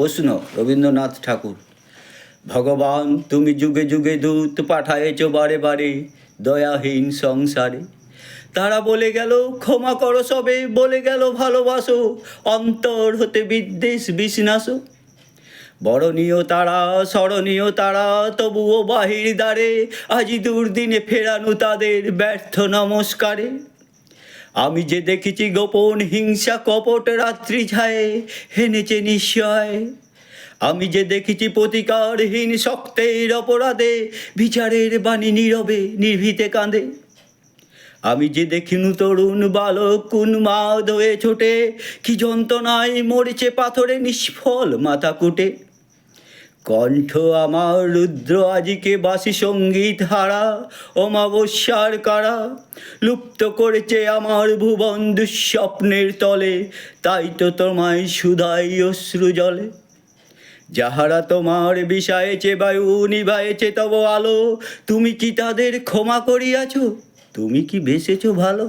প্রশ্ন রবীন্দ্রনাথ ঠাকুর। ভগবান তুমি যুগে যুগে দূত পাঠায়েছ বারে বারে দয়াহীন সংসারে। তারা বলে গেল ক্ষমা করো সবে, বলে গেল ভালোবাসো, অন্তর হতে বিদ্বেষ বিষ্ণাসো। বরণীয় তারা স্মরণীয় তারা, তবুও বাহির দ্বারে আজি দুর্দিনে ফেরানো তাদের ব্যর্থ নমস্কারে। আমি যে দেখেছি গোপন হিংসা কপট রাত্রি ছায়ে হেনেছে নিশ্চয়। আমি যে দেখেছি প্রতিকারহীন শক্তের অপরাধে বিচারের বাণী নীরবে নির্ভীতে কাঁদে। আমি যে দেখিনু তরুণ বালক উন্মাদ হয়ে ছোটে, কি যন্ত্রণায় মরেছে পাথরে নিষ্ফল মাথা কুটে। কণ্ঠ আমার রুদ্র আজিকে বাসি সঙ্গীত হারা, অমাবস্যার কারা লুপ্ত করেছে আমার ভুবন দুঃস্বপ্নের তলে। তাই তো তোমায় সুধাই অশ্রু জলে। যাহারা তোমার বিষায়েছে বায়ু নিভায়েছে তব আলো, তুমি কি তাদের ক্ষমা করিয়াছ? তুমি কি বেসেছ ভালো?